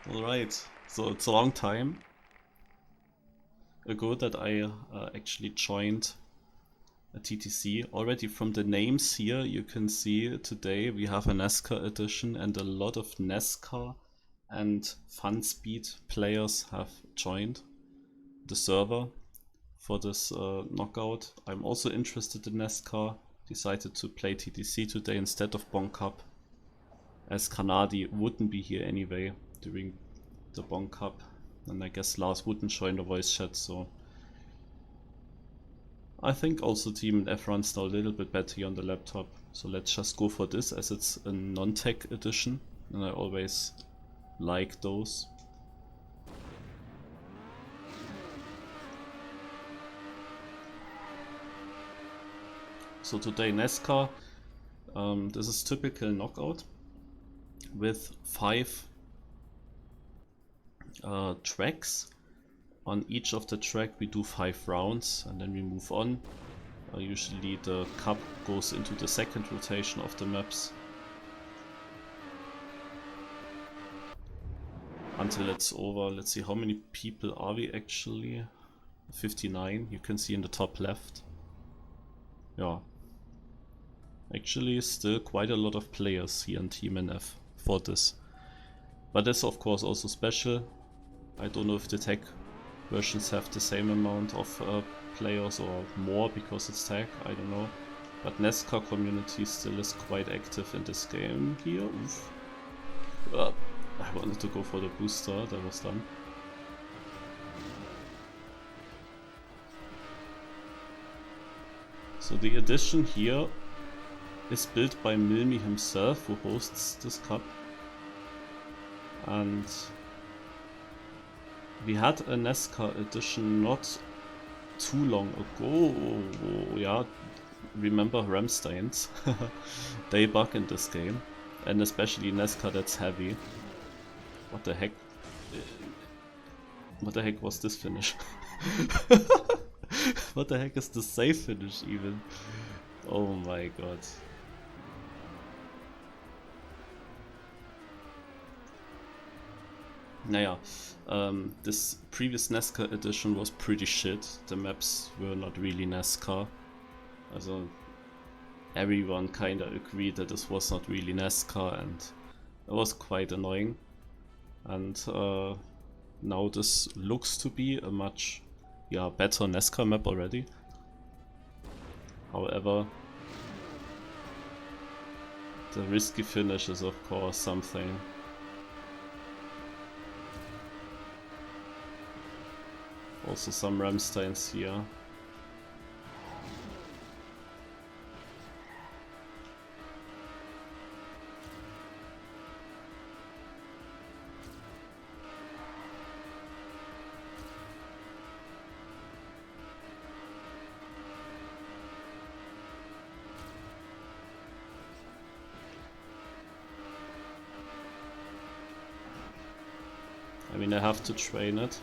Alright, so it's a long time ago that I actually joined a TTC. Already from the names here you can see today we have a NASCAR edition and a lot of NASCAR and fun speed players have joined the server for this knockout. I'm also interested in NASCAR, decided to play TTC today instead of Bon Cup, as Kanadi wouldn't be here anyway during the Bon Cup, and I guess Lars wouldn't join the voice chat, so I think also Team and F runs now a little bit better here on the laptop, so let's just go for this as it's a non-tech edition and I always like those. So today NASCAR, this is typical knockout with 5 tracks. On each of the track we do 5 rounds and then we move on. Usually the cup goes into the second rotation of the maps until it's over. Let's see, how many people are we actually? 59, you can see in the top left. Yeah, actually still quite a lot of players here in Team NF for this. But that's of course also special. I don't know if the tech versions have the same amount of players or more because it's tech, I don't know. But NASCAR community still is quite active in this game here. Oof. I wanted to go for the booster, that was done. So the edition here is built by Milmi himself, who hosts this cup. And we had a NASCAR edition not too long ago. Yeah, remember Ramsteins? They bug in this game, and especially NASCAR that's heavy. What the heck? What the heck was this finish? What the heck is the safe finish even? Oh my god. Naja, this previous NASCAR edition was pretty shit. The maps were not really NASCAR. Also, everyone kinda agreed that this was not really NASCAR and it was quite annoying. And now this looks to be a much better NASCAR map already. However, the risky finish is of course something. Also some Ramsteins here. I mean, I have to train it.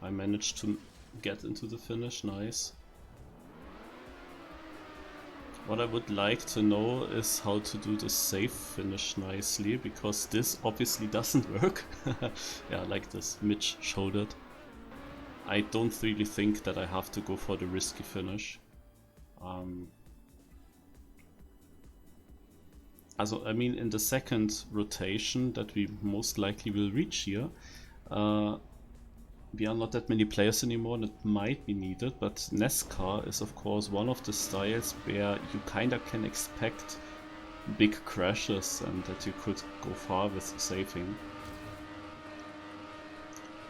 I managed to get into the finish, nice. What I would like to know is how to do the safe finish nicely, because this obviously doesn't work. Yeah, like this, Mitch showed it. I don't really think that I have to go for the risky finish. Also, I mean, in the second rotation that we most likely will reach here, we are not that many players anymore and it might be needed, but NASCAR is of course one of the styles where you kinda can expect big crashes and that you could go far with saving.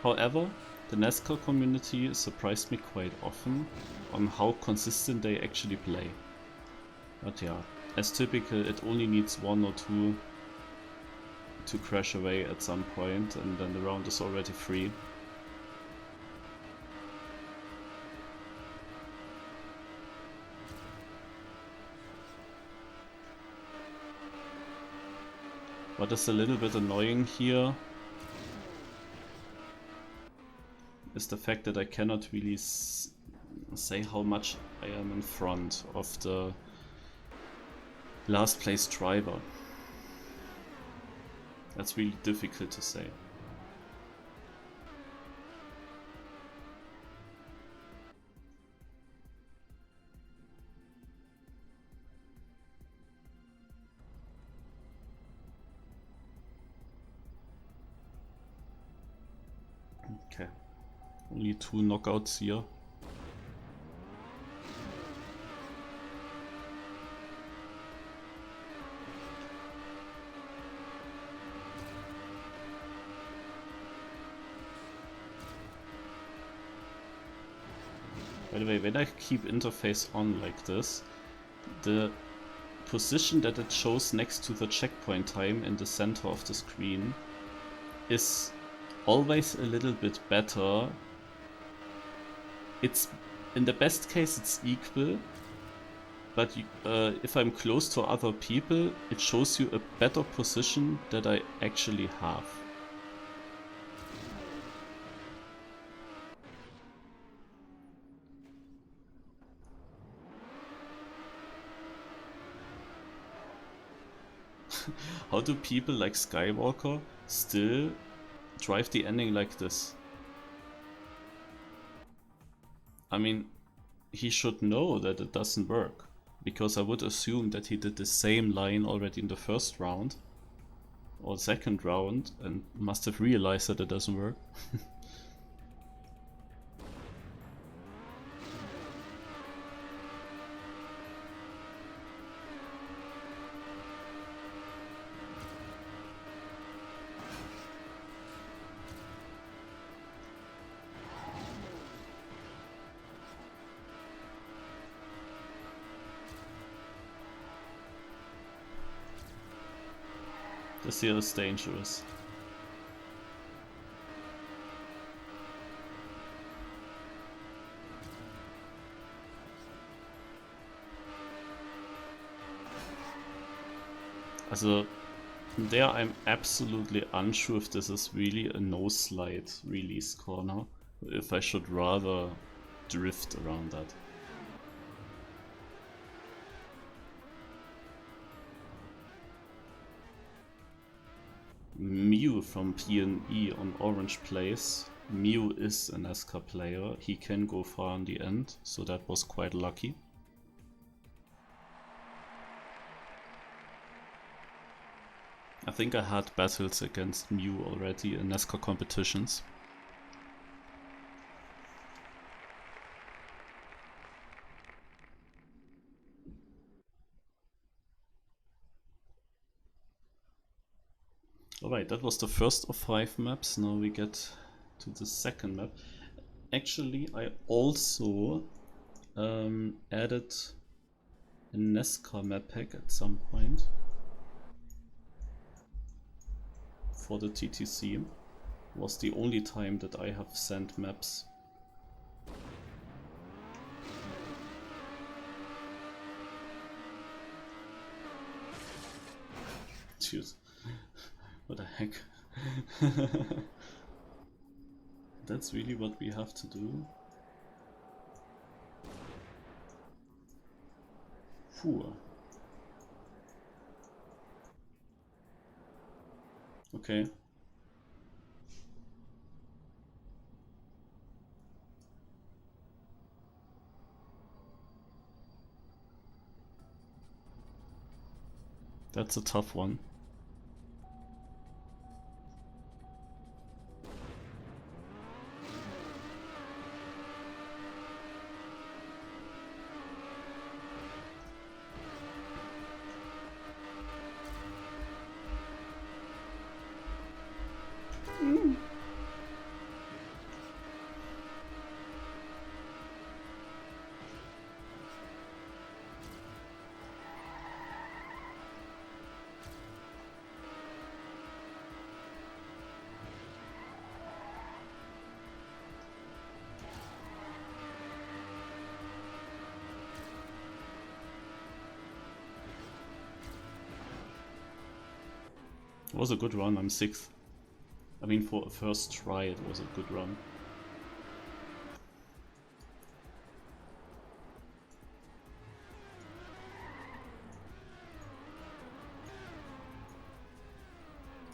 However, the NASCAR community surprised me quite often on how consistent they actually play. But yeah, as typical, it only needs 1 or 2 to crash away at some point and then the round is already free. What is a little bit annoying here is the fact that I cannot really say how much I am in front of the last place driver. That's really difficult to say. Okay. Only 2 knockouts here. By the way, when I keep interface on like this, the position that it shows next to the checkpoint time in the center of the screen is always a little bit better. It's, in the best case, it's equal, but if I'm close to other people, it shows you a better position that I actually have. How do people like Skywalker still drive the ending like this? I mean, he should know that it doesn't work, because I would assume that he did the same line already in the first round or second round and must have realized that it doesn't work. This here is dangerous. Also, there I'm absolutely unsure if this is really a no-slide release corner, or if I should rather drift around that. Mew from PNE on Orange Place. Mew is a Nascar player, he can go far in the end, so that was quite lucky. I think I had battles against Mew already in Nascar competitions. Alright, that was the first of 5 maps, now we get to the second map. Actually, I also added a Nascar map pack at some point for the TTC. It was the only time that I have sent maps. Jeez. What the heck? That's really what we have to do? Phew. Okay. That's a tough one. It was a good run, I'm 6th. I mean, for a first try it was a good run.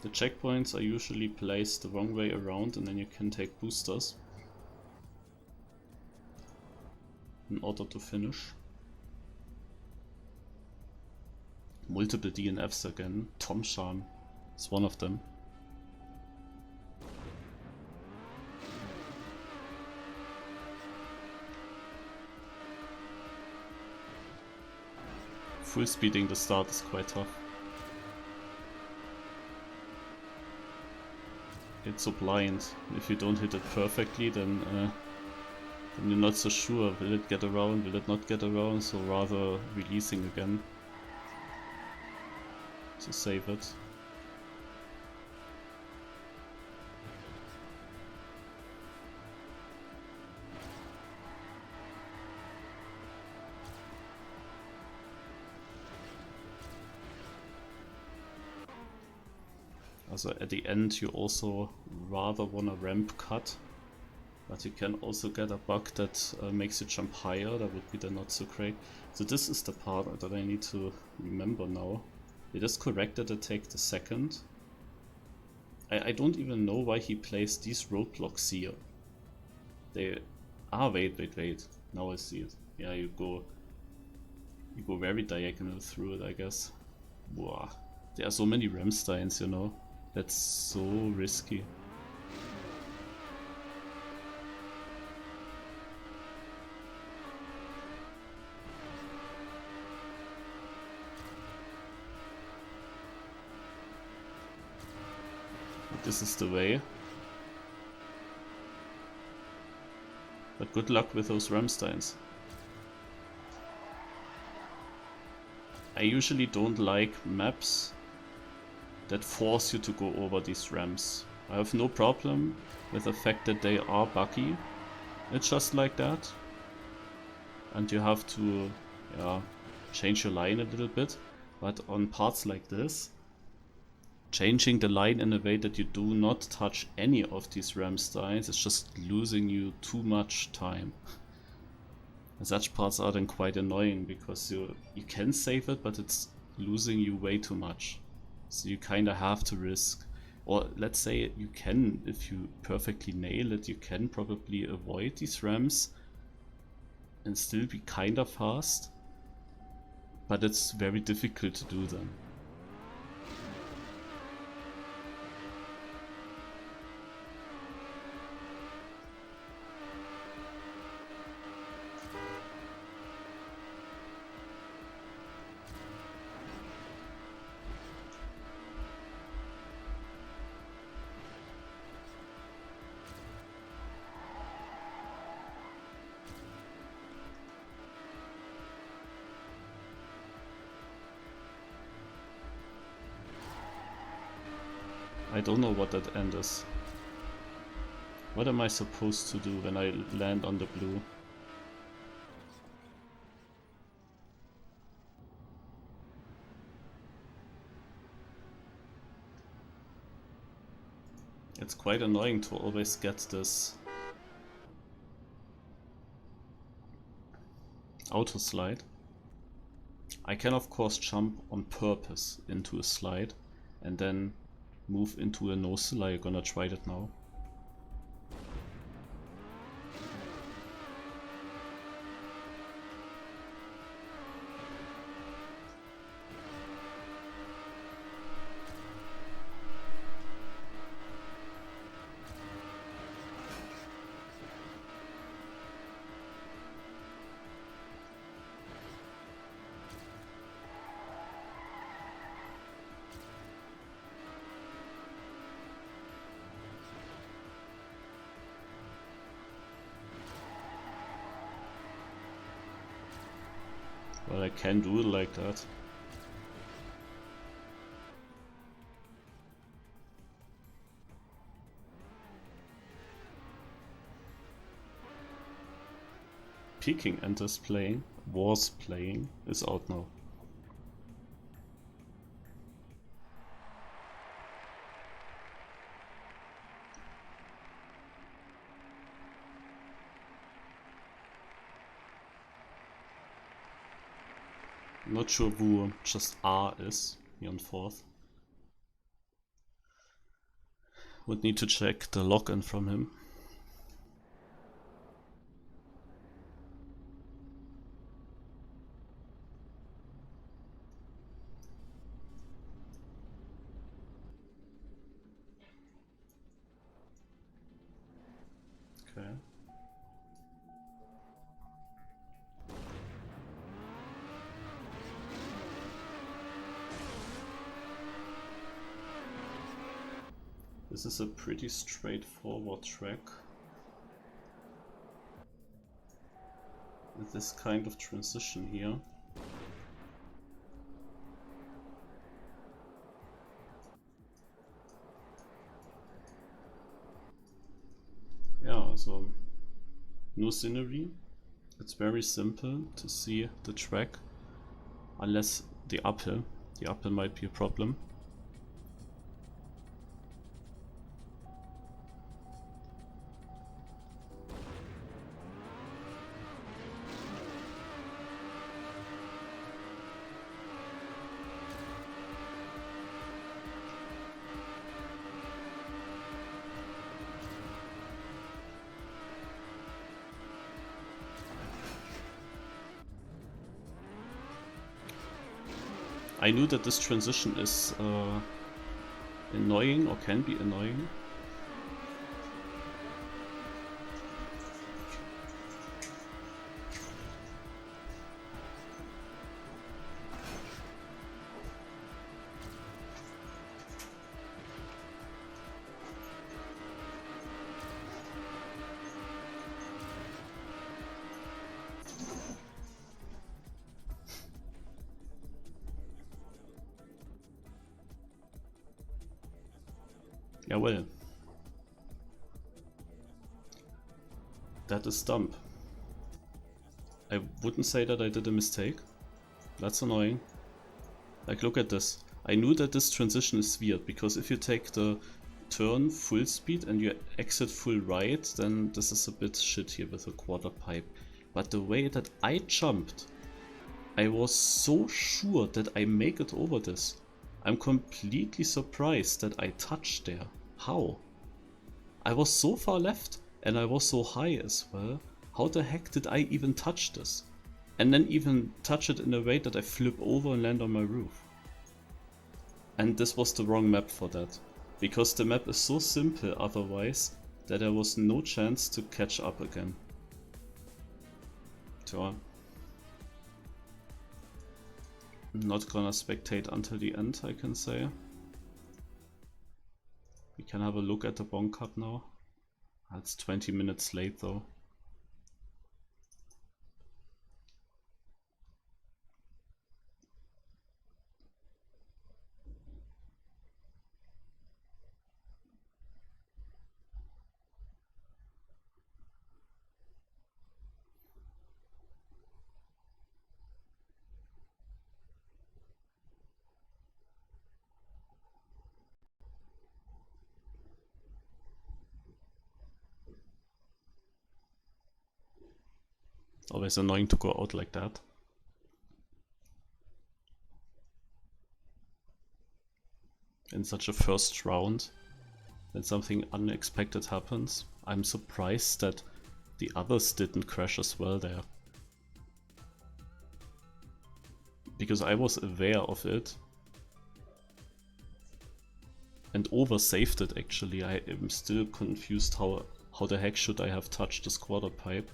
The checkpoints are usually placed the wrong way around and then you can take boosters in order to finish. Multiple DNFs again. Tom Shan is one of them. full speeding the start is quite tough. It's so blind. If you don't hit it perfectly, then you're not so sure. Will it get around? Will it not get around? So rather releasing again to save it. So at the end you also rather want a ramp cut, but you can also get a bug that makes you jump higher. That would be the not so great. So this is the part that I need to remember now. It is correct that I take the second. I don't even know why he placed these roadblocks here. They... Ah, wait. Now I see it. Yeah, you go very diagonal through it, I guess. Wow. There are so many Ramsteins, you know. That's so risky. This is the way. But good luck with those Ramsteins. I usually don't like maps that force you to go over these ramps. I have no problem with the fact that they are buggy. It's just like that. And you have to change your line a little bit. But on parts like this, changing the line in a way that you do not touch any of these Ramsteins is just losing you too much time. And such parts are then quite annoying because you can save it, but it's losing you way too much. So you kinda have to risk. Or let's say you can, if you perfectly nail it, you can probably avoid these ramps and still be kinda fast. But it's very difficult to do them. I don't know what that end is. What am I supposed to do when I land on the blue? It's quite annoying to always get this auto slide. I can of course jump on purpose into a slide and then move into a no-slide. I'm gonna try that now. Well, I can do it like that. Peking enters playing, was playing, is out now. Not sure who just R is here on 4th. Would need to check the login from him. Okay. This is a pretty straightforward track with this kind of transition here. Yeah, so no scenery. It's very simple to see the track, unless the uphill. The uphill might be a problem. I knew that this transition is annoying, or can be annoying. Yeah, well, that is dumb. I wouldn't say that I did a mistake. That's annoying. Like, look at this. I knew that this transition is weird, because if you take the turn full speed and you exit full right, then this is a bit shit here with a quarter pipe. But the way that I jumped, I was so sure that I make it over this. I'm completely surprised that I touched there. How? I was so far left and I was so high as well. How the heck did I even touch this? And then even touch it in a way that I flip over and land on my roof. And this was the wrong map for that. Because the map is so simple otherwise that there was no chance to catch up again. So I'm not gonna spectate until the end, I can say. We can have a look at the Bong Cup now. It's 20 minutes late though. Always annoying to go out like that. In such a first round, when something unexpected happens. I'm surprised that the others didn't crash as well there. Because I was aware of it. And oversaved it actually. I am still confused how the heck should I have touched this quarter pipe.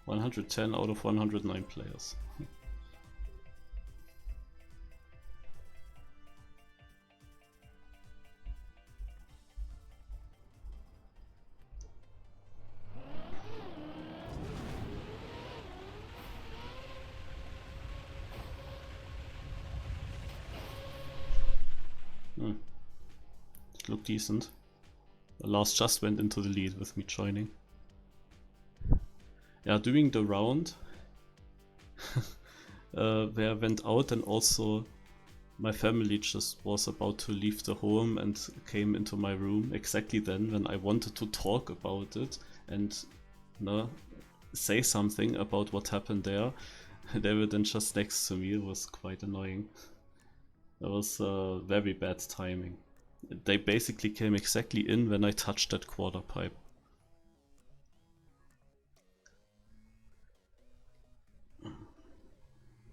$110 out of 109 players. It looked decent. Lars just went into the lead with me joining. Yeah, during the round where I went out, and also my family just was about to leave the home and came into my room exactly then when I wanted to talk about it and say something about what happened there. They were then just next to me. It was quite annoying. That was very bad timing. They basically came exactly in when I touched that quarter pipe.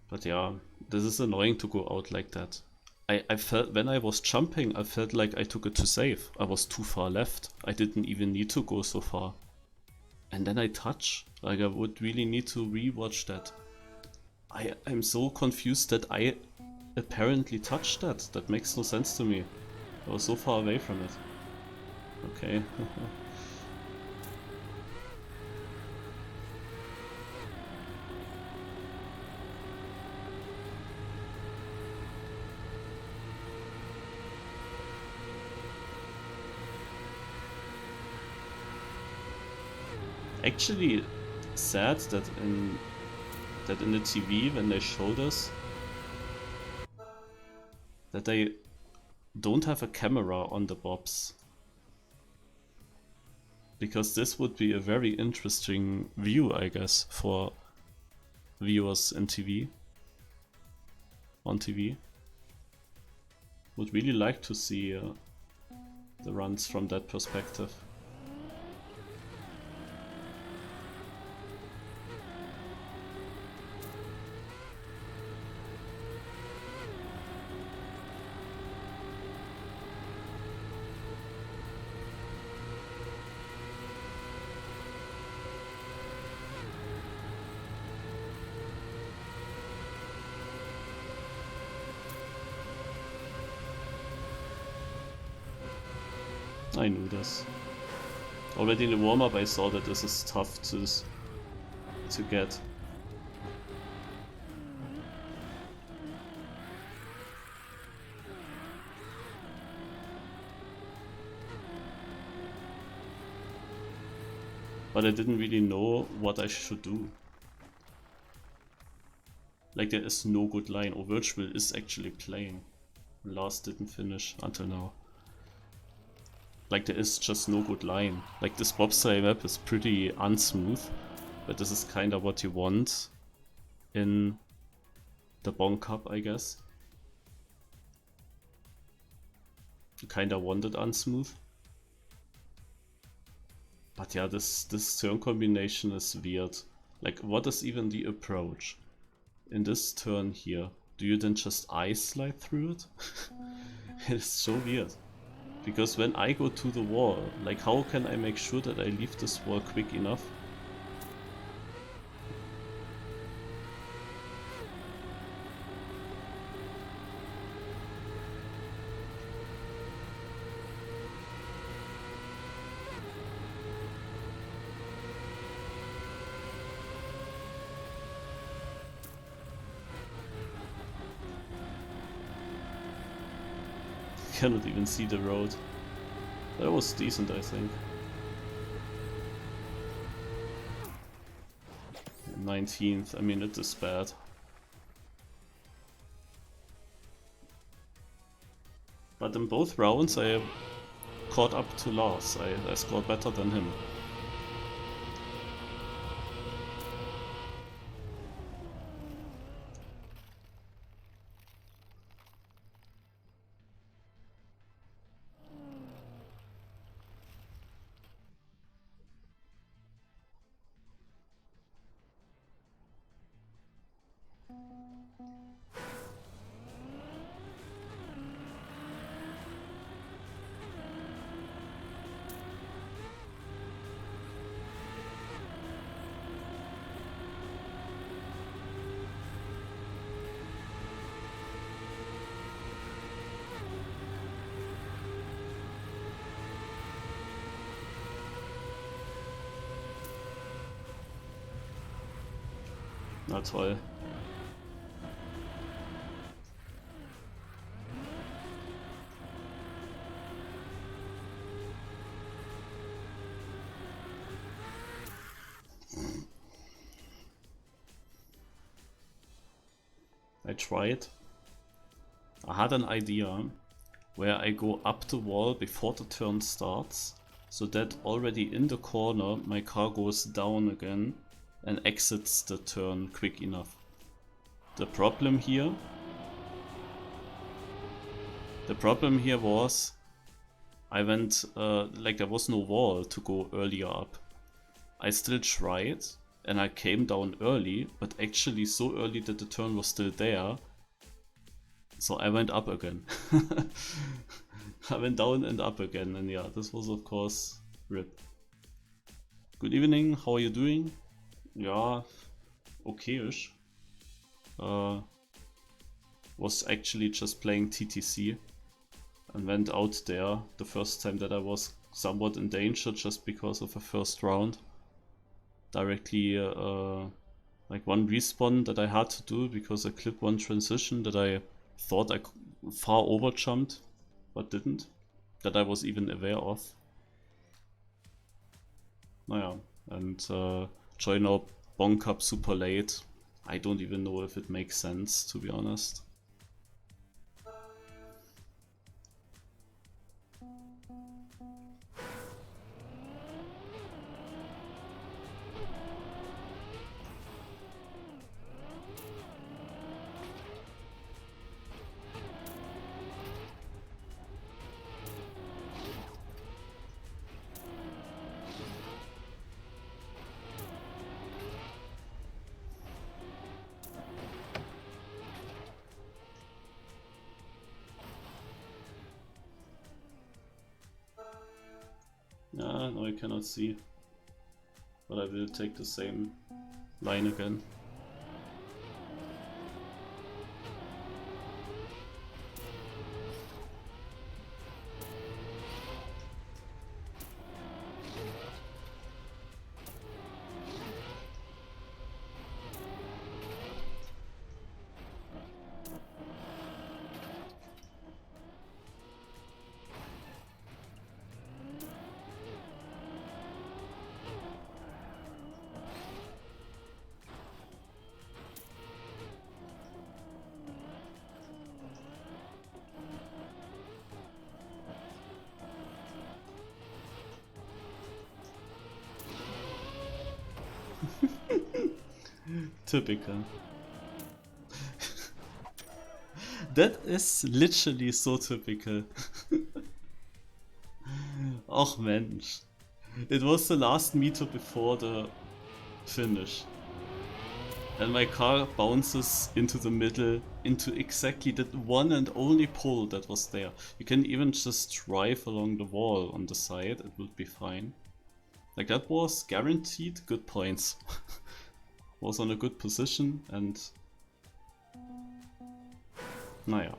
But yeah, this is annoying to go out like that. I felt when I was jumping, I felt like I took it too safe. I was too far left. I didn't even need to go so far. And then I touch. Like I would really need to rewatch that. I'm so confused that I apparently touched that. That makes no sense to me. I was so far away from it. Okay. Actually sad that in the TV when they showed us that they don't have a camera on the bobs, because this would be a very interesting view, I guess, for viewers in TV. On TV, would really like to see the runs from that perspective. I knew this. Already in the warm-up I saw that this is tough to get. But I didn't really know what I should do. Like there is no good line. Oh, Virtual is actually playing. Lars didn't finish until now. Like there is just no good line. Like this bobsleigh map is pretty unsmooth, but this is kinda what you want in the Bon Cup, I guess. You kinda want it unsmooth. But yeah, this turn combination is weird. Like what is even the approach? In this turn here, do you then just ice slide through it? It's so weird. Because when I go to the wall, like how can I make sure that I leave this wall quick enough? Cannot even see the road. That was decent, I think. 19th, I mean it is bad. But in both rounds I caught up to Lars. I scored better than him. Na toll. I tried. I had an idea where I go up the wall before the turn starts, so that already in the corner my car goes down again and exits the turn quick enough. The problem here was I went, like there was no wall to go earlier up. I still tried, and I came down early, but actually so early that the turn was still there. So I went up again. I went down and up again, and yeah, this was of course RIP. Good evening, how are you doing? Yeah, okay-ish. Was actually just playing TTC and went out there the first time that I was somewhat in danger just because of a first round. Directly like one respawn that I had to do because I clipped one transition that I thought I far over jumped but didn't, that I was even aware of. Naja, and join up bonk up super late. I don't even know if it makes sense, to be honest. No, I cannot see. But I will take the same line again. Typical. That is literally so typical. Och Mensch. It was the last meter before the finish. And my car bounces into the middle, into exactly that one and only pole that was there. You can even just drive along the wall on the side, it would be fine. Like that was guaranteed good points. Was on a good position and... Naja.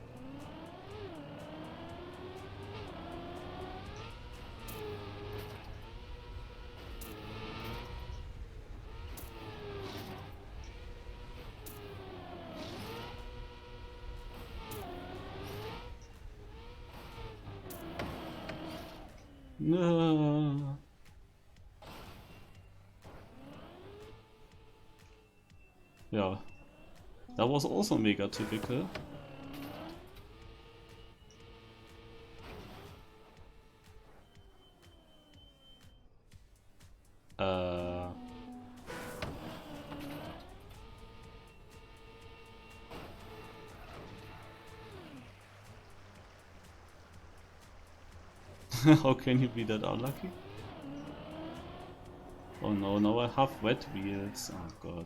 No. Yeah, that was also mega typical. How can you be that unlucky? Oh no, now I have wet wheels. Oh god.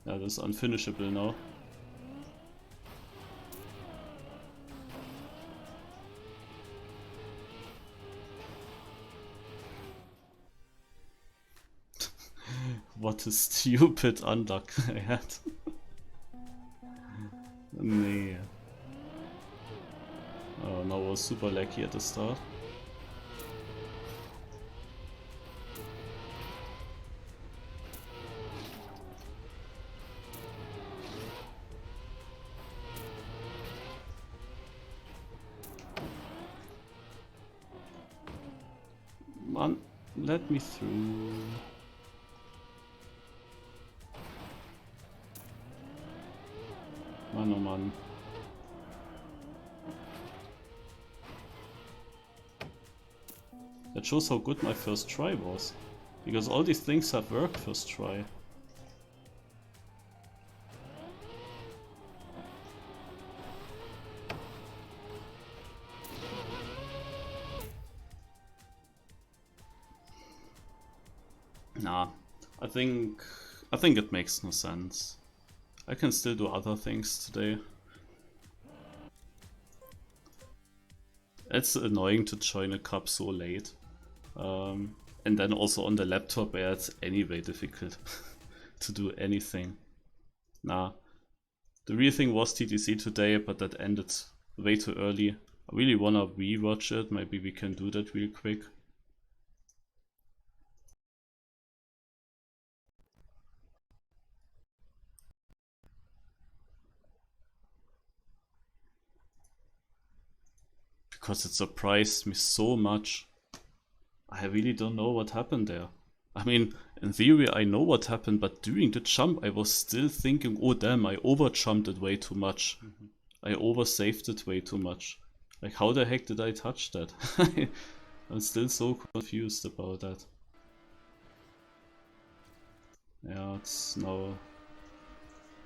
Yeah, this is unfinishable now. What a stupid unluck I had. Nee. Oh, now I was super lucky at the start. Man, let me through. Man, oh man. That shows how good my first try was. Because all these things have worked first try. think it makes no sense. I can still do other things today. It's annoying to join a cup so late. And then also on the laptop where it's anyway difficult to do anything. Nah. The real thing was TTC today, but that ended way too early. I really wanna rewatch it, maybe we can do that real quick. Because it surprised me so much. I really don't know what happened there. I mean, in theory I know what happened, but during the jump I was still thinking, oh damn, I overjumped it way too much. I oversaved it way too much. Like, how the heck did I touch that? I'm still so confused about that. Yeah, it's now...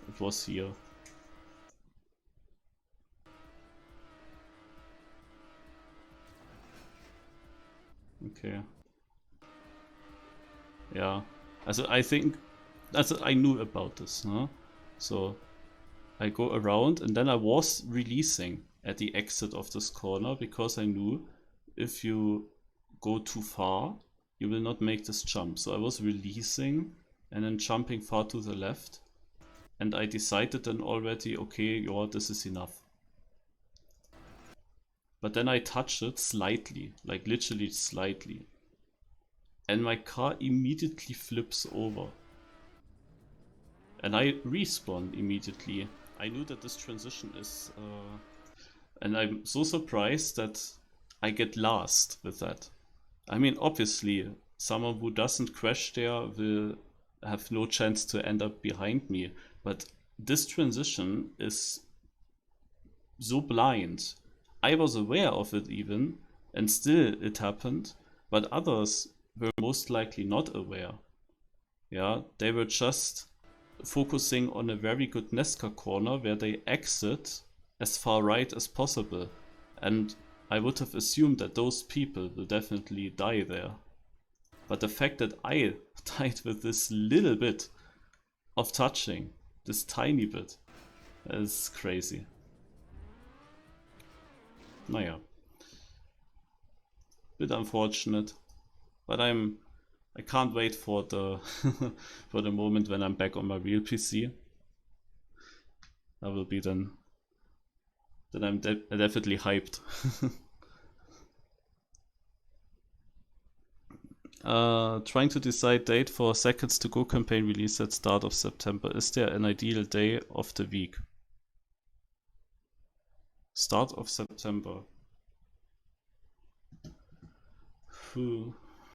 It was here. Okay. Yeah. Also, I think... I knew about this, no? So, I go around and then I was releasing at the exit of this corner because I knew if you go too far, you will not make this jump. So I was releasing and then jumping far to the left. And I decided then already, okay, yeah, this is enough. But then I touched it slightly, like literally slightly. And my car immediately flips over. And I respawn immediately. I knew that this transition is... and I'm so surprised that I get last with that. I mean, obviously, someone who doesn't crash there will have no chance to end up behind me. But this transition is so blind. I was aware of it even, and still it happened, but others were most likely not aware. Yeah, they were just focusing on a very good Nascar corner where they exit as far right as possible. And I would have assumed that those people will definitely die there. But the fact that I died with this little bit of touching, this tiny bit, is crazy. Naja. Bit unfortunate. But I can't wait for the for the moment when I'm back on my real PC. That will be then I'm definitely hyped. Trying to decide date for Seconds to Go campaign release at start of September. Is there an ideal day of the week? Start of September.